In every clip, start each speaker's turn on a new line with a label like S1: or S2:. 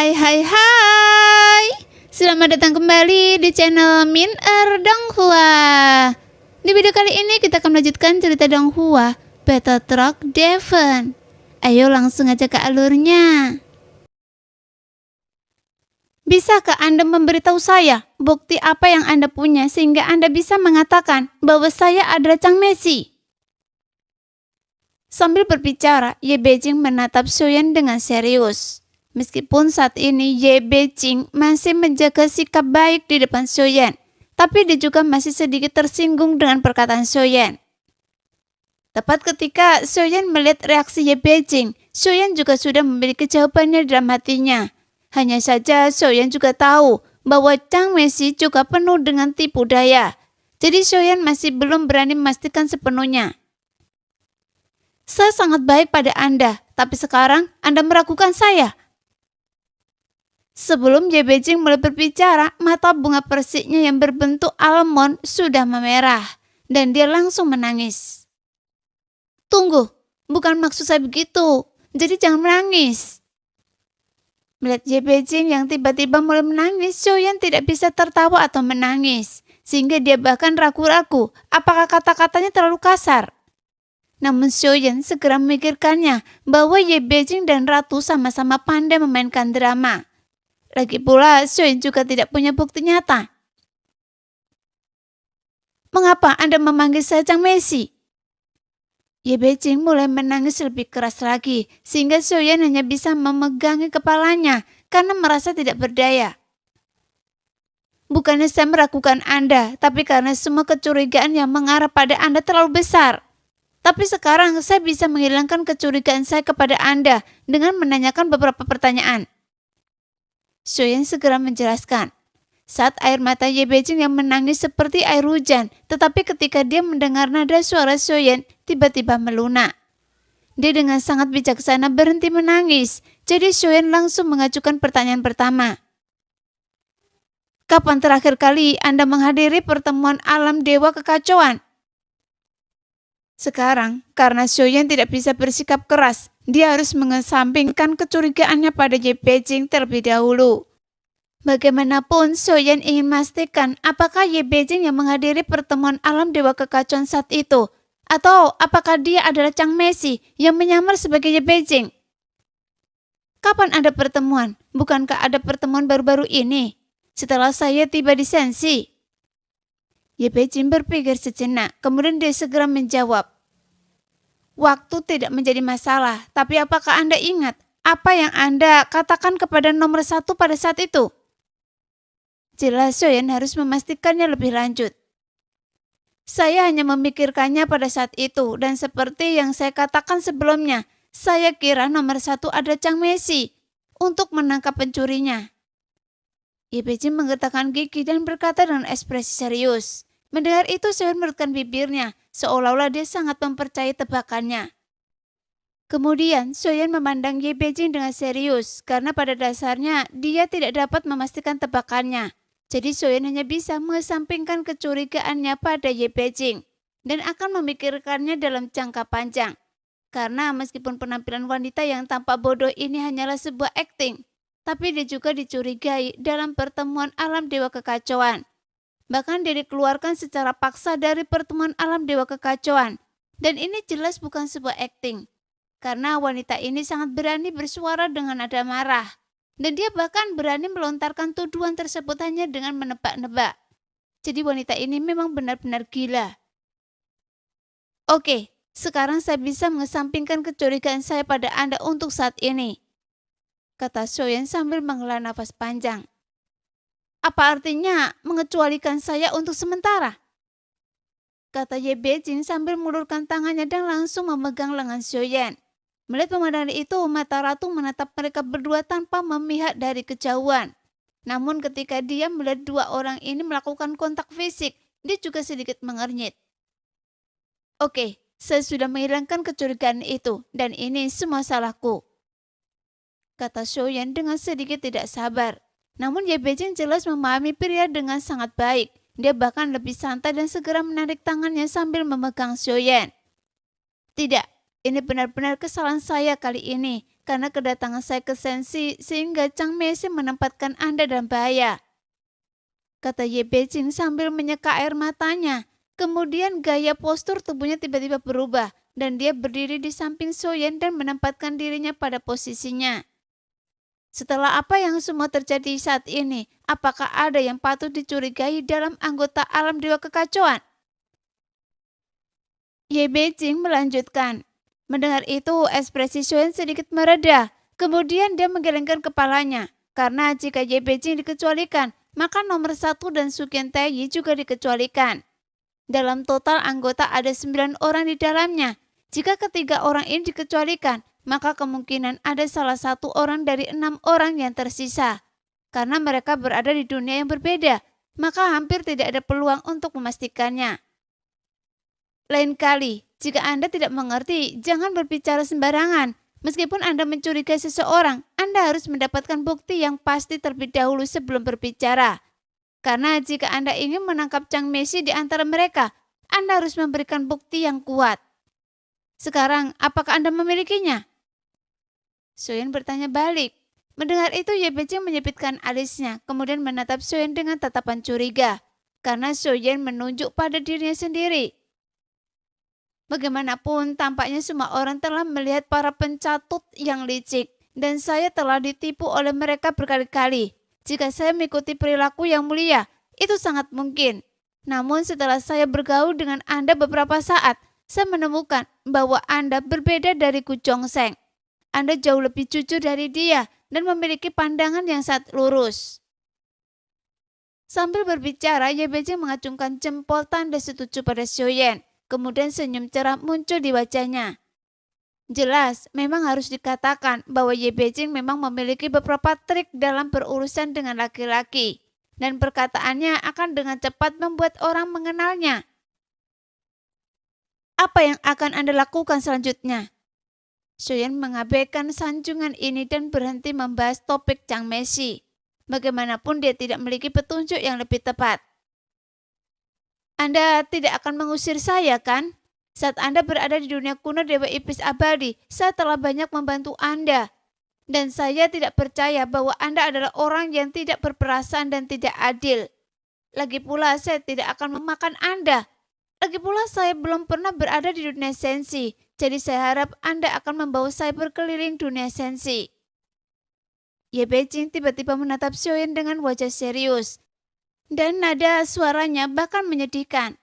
S1: Hai. Selamat datang kembali di channel Min Donghua. Di video kali ini kita akan melanjutkan cerita Donghua Battle Truck Devon. Ayo langsung aja ke alurnya. Bisakah Anda memberitahu saya bukti apa yang Anda punya sehingga Anda bisa mengatakan bahwa saya adalah Chang Messi? Sambil berbicara, Ye Beijing menatap Xiaoyan dengan serius. Meskipun saat ini Ye Beijing masih menjaga sikap baik di depan Xiaoyan, tapi dia juga masih sedikit tersinggung dengan perkataan Xiaoyan. Tepat ketika Xiaoyan melihat reaksi Ye Beijing, Xiaoyan juga sudah memiliki jawabannya dalam hatinya. Hanya saja Xiaoyan juga tahu bahwa Chang Messi juga penuh dengan tipu daya. Jadi Xiaoyan masih belum berani memastikan sepenuhnya. Saya sangat baik pada Anda, tapi sekarang Anda meragukan saya. Sebelum Ye Beijing mulai berbicara, mata bunga persiknya yang berbentuk almond sudah memerah, dan dia langsung menangis. Tunggu, bukan maksud saya begitu, jadi jangan menangis. Melihat Ye Beijing yang tiba-tiba mulai menangis, Xiaoyan tidak bisa tertawa atau menangis, sehingga dia bahkan ragu-ragu apakah kata-katanya terlalu kasar. Namun Xiaoyan segera memikirkannya bahwa Ye Beijing dan Ratu sama-sama pandai memainkan drama. Lagi pula, Xiaoyan juga tidak punya bukti nyata. Mengapa Anda memanggil saya Chang Messi? Ye Beijing mulai menangis lebih keras lagi, sehingga Xiaoyan hanya bisa memegangi kepalanya karena merasa tidak berdaya. Bukannya saya meragukan Anda, tapi karena semua kecurigaan yang mengarah pada Anda terlalu besar. Tapi sekarang saya bisa menghilangkan kecurigaan saya kepada Anda dengan menanyakan beberapa pertanyaan. Xiaoyan segera menjelaskan. Saat air mata Ye Beijing yang menangis seperti air hujan, tetapi ketika dia mendengar nada suara Xiaoyan, tiba-tiba melunak. Dia dengan sangat bijaksana berhenti menangis, jadi Xiaoyan langsung mengajukan pertanyaan pertama. Kapan terakhir kali Anda menghadiri pertemuan alam dewa kekacauan? Sekarang, karena Xiaoyan tidak bisa bersikap keras, dia harus mengesampingkan kecurigaannya pada Ye Beijing terlebih dahulu. Bagaimanapun, Xiaoyan ingin memastikan apakah Ye Beijing yang menghadiri pertemuan alam dewa kekacauan saat itu, atau apakah dia adalah Chang Messi yang menyamar sebagai Ye Beijing. Kapan ada pertemuan? Bukankah ada pertemuan baru-baru ini, setelah saya tiba di Shanxi? Ye Beijing berpikir sejenak, kemudian dia segera menjawab. Waktu tidak menjadi masalah, tapi apakah Anda ingat apa yang Anda katakan kepada nomor 1 pada saat itu? Jelas Xiaoyan harus memastikannya lebih lanjut. Saya hanya memikirkannya pada saat itu, dan seperti yang saya katakan sebelumnya, saya kira nomor 1 ada Chang Messi untuk menangkap pencurinya. Ye Beijing menggertakkan gigi dan berkata dengan ekspresi serius. Mendengar itu, Xiaoyan mengerutkan bibirnya, seolah-olah dia sangat mempercayai tebakannya. Kemudian, Xiaoyan memandang Ye Beijing dengan serius, karena pada dasarnya dia tidak dapat memastikan tebakannya. Jadi Xiaoyan hanya bisa mengesampingkan kecurigaannya pada Ye Beijing, dan akan memikirkannya dalam jangka panjang. Karena meskipun penampilan wanita yang tampak bodoh ini hanyalah sebuah akting, tapi dia juga dicurigai dalam pertemuan alam dewa kekacauan. Bahkan dia dikeluarkan secara paksa dari pertemuan alam dewa kekacauan. Dan ini jelas bukan sebuah akting. Karena wanita ini sangat berani bersuara dengan nada marah. Dan dia bahkan berani melontarkan tuduhan tersebut hanya dengan menebak-nebak. Jadi wanita ini memang benar-benar gila. Oke, sekarang saya bisa mengesampingkan kecurigaan saya pada Anda untuk saat ini, kata Xiaoyan sambil menghela nafas panjang. Apa artinya mengecualikan saya untuk sementara? Kata Ye Beijing sambil mengulurkan tangannya dan langsung memegang lengan Xiaoyan. Melihat pemandangan itu, mata Ratu menatap mereka berdua tanpa memihak dari kejauhan. Namun ketika dia melihat dua orang ini melakukan kontak fisik, dia juga sedikit mengernyit. Oke, saya sudah menghilangkan kecurigaan itu, dan ini semua salahku, kata Xiaoyan dengan sedikit tidak sabar. Namun Ye Beijing jelas memahami pria dengan sangat baik. Dia bahkan lebih santai dan segera menarik tangannya sambil memegang Xiaoyan. Tidak, ini benar-benar kesalahan saya kali ini. karena kedatangan saya ke Sensi sehingga Chang Meishi menempatkan Anda dalam bahaya, kata Ye Beijing sambil menyeka air matanya. Kemudian gaya postur tubuhnya tiba-tiba berubah dan dia berdiri di samping Soyen dan menempatkan dirinya pada posisinya. Setelah apa yang semua terjadi saat ini, apakah ada yang patut dicurigai dalam anggota alam dewa kekacauan? Ye Beijing melanjutkan. Mendengar itu, ekspresi Soyen sedikit mereda. Kemudian dia menggelengkan kepalanya. Karena jika Ye Beijing dikecualikan, maka nomor 1 dan Su Qian Taiyi juga dikecualikan. Dalam total anggota ada 9 orang di dalamnya. Jika ketiga orang ini dikecualikan, maka kemungkinan ada salah satu orang dari 6 orang yang tersisa. Karena mereka berada di dunia yang berbeda, maka hampir tidak ada peluang untuk memastikannya. Lain kali, jika Anda tidak mengerti, jangan berbicara sembarangan. Meskipun Anda mencurigai seseorang, Anda harus mendapatkan bukti yang pasti terlebih dahulu sebelum berbicara. Karena jika Anda ingin menangkap Chang Meishi di antara mereka, Anda harus memberikan bukti yang kuat. Sekarang, apakah Anda memilikinya? Soyen bertanya balik. Mendengar itu, Ye Beijing menyipitkan alisnya, kemudian menatap Soyen dengan tatapan curiga. Karena Soyen menunjuk pada dirinya sendiri. Bagaimanapun, tampaknya semua orang telah melihat para pencatut yang licik, dan saya telah ditipu oleh mereka berkali-kali. Jika saya mengikuti perilaku yang mulia, itu sangat mungkin. Namun setelah saya bergaul dengan Anda beberapa saat, saya menemukan bahwa Anda berbeda dari Gu Zhongsheng. Anda jauh lebih jujur dari dia dan memiliki pandangan yang sangat lurus. Sambil berbicara, Ye Beijing mengacungkan jempol tanda setuju pada Soyen. Kemudian senyum cerah muncul di wajahnya. Jelas, memang harus dikatakan bahwa Ye Beijing memang memiliki beberapa trik dalam berurusan dengan laki-laki. Dan perkataannya akan dengan cepat membuat orang mengenalnya. Apa yang akan Anda lakukan selanjutnya? Soyen mengabaikan sanjungan ini dan berhenti membahas topik Chang Meishi. Bagaimanapun dia tidak memiliki petunjuk yang lebih tepat. Anda tidak akan mengusir saya, kan? Saat Anda berada di dunia kuno Dewa Iblis Abadi, saya telah banyak membantu Anda. Dan saya tidak percaya bahwa Anda adalah orang yang tidak berperasaan dan tidak adil. Lagi pula saya tidak akan memakan Anda. Lagi pula saya belum pernah berada di dunia sensi, jadi saya harap Anda akan membawa saya berkeliling dunia sensi. Ye Beijing tiba-tiba menatap Soyen dengan wajah serius. Dan nada suaranya bahkan menyedihkan.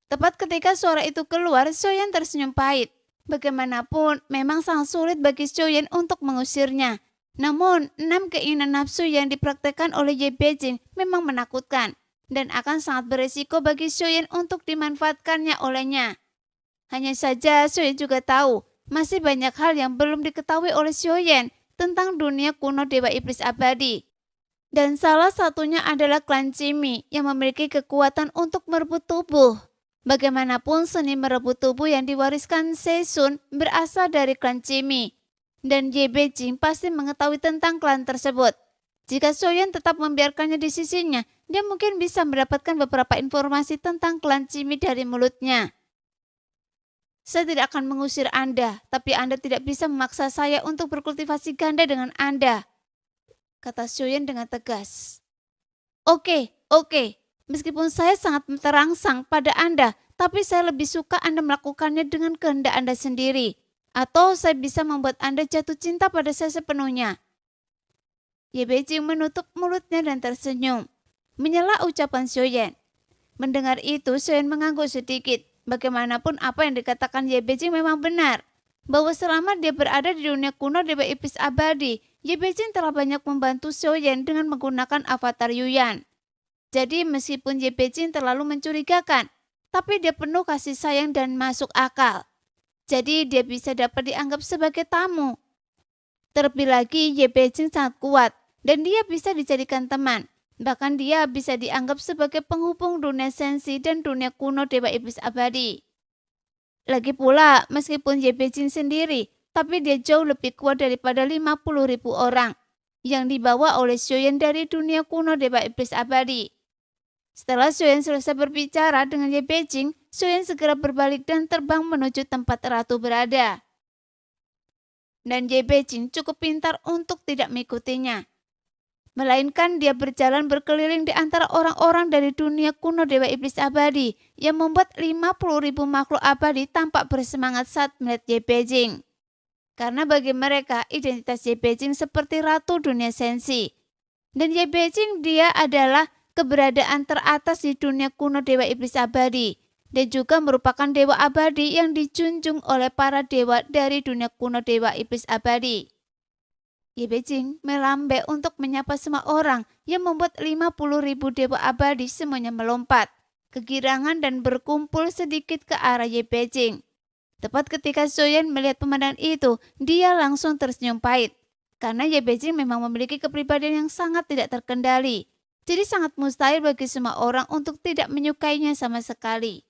S1: Tepat ketika suara itu keluar, Soyen tersenyum pahit. Bagaimanapun, memang sangat sulit bagi Soyen untuk mengusirnya. Namun, 6 keinginan nafsu yang dipraktekkan oleh Ye Beijing memang menakutkan dan akan sangat beresiko bagi Soyen untuk dimanfaatkannya olehnya. Hanya saja Soyen juga tahu, masih banyak hal yang belum diketahui oleh Soyen tentang dunia kuno Dewa Iblis Abadi. Dan salah satunya adalah klan Cimi yang memiliki kekuatan untuk merebut tubuh. Bagaimanapun seni merebut tubuh yang diwariskan Seisun berasal dari klan Cimi. Dan Ye Beijing pasti mengetahui tentang klan tersebut. Jika Soyen tetap membiarkannya di sisinya, dia mungkin bisa mendapatkan beberapa informasi tentang klan Cimi dari mulutnya. Saya tidak akan mengusir Anda, tapi Anda tidak bisa memaksa saya untuk berkultivasi ganda dengan Anda, kata Soyen dengan tegas. Oke. Meskipun saya sangat terangsang pada Anda, tapi saya lebih suka Anda melakukannya dengan kehendak Anda sendiri. Atau saya bisa membuat Anda jatuh cinta pada saya sepenuhnya. Ye Beijing menutup mulutnya dan tersenyum, menyela ucapan Soyen. Mendengar itu, Soyen mengangguk sedikit. Bagaimanapun apa yang dikatakan Ye Beijing memang benar. Bahwa selama dia berada di dunia kuno Dewa Iblis Abadi, Ye Beijing telah banyak membantu Soyen dengan menggunakan avatar Yuyan. Jadi meskipun Ye Beijing terlalu mencurigakan, tapi dia penuh kasih sayang dan masuk akal. Jadi dia bisa dapat dianggap sebagai tamu. Terlebih lagi Ye Beijing sangat kuat dan dia bisa dijadikan teman. Bahkan dia bisa dianggap sebagai penghubung dunia sensi dan dunia kuno Dewa Iblis Abadi. Lagi pula meskipun Ye Beijing sendiri, tapi dia jauh lebih kuat daripada 50.000 orang yang dibawa oleh Soyen dari dunia kuno Dewa Iblis Abadi. Setelah Soyen selesai berbicara dengan Ye Beijing, Soyen segera berbalik dan terbang menuju tempat ratu berada. dan Ye Beijing cukup pintar untuk tidak mengikutinya. Melainkan dia berjalan berkeliling di antara orang-orang dari dunia kuno Dewa Iblis Abadi yang membuat 50.000 makhluk abadi tampak bersemangat saat melihat Ye Beijing. Karena bagi mereka identitas Ye Beijing seperti ratu dunia sensi. Dan Ye Beijing dia adalah keberadaan teratas di dunia kuno Dewa Iblis Abadi. Dan juga merupakan dewa abadi yang dijunjung oleh para dewa dari dunia kuno Dewa Iblis Abadi. Ye Beijing melambai untuk menyapa semua orang yang membuat 50.000 dewa abadi semuanya melompat, kegirangan dan berkumpul sedikit ke arah Ye Beijing. Tepat ketika Zuoyan melihat pemandangan itu, dia langsung tersenyum pahit. Karena Ye Beijing memang memiliki kepribadian yang sangat tidak terkendali. Jadi sangat mustahil bagi semua orang untuk tidak menyukainya sama sekali.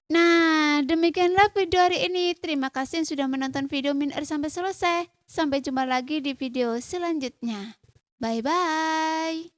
S1: Nah, demikianlah video hari ini. Terima kasih yang sudah menonton video Min Er sampai selesai. Sampai jumpa lagi di video selanjutnya. Bye-bye.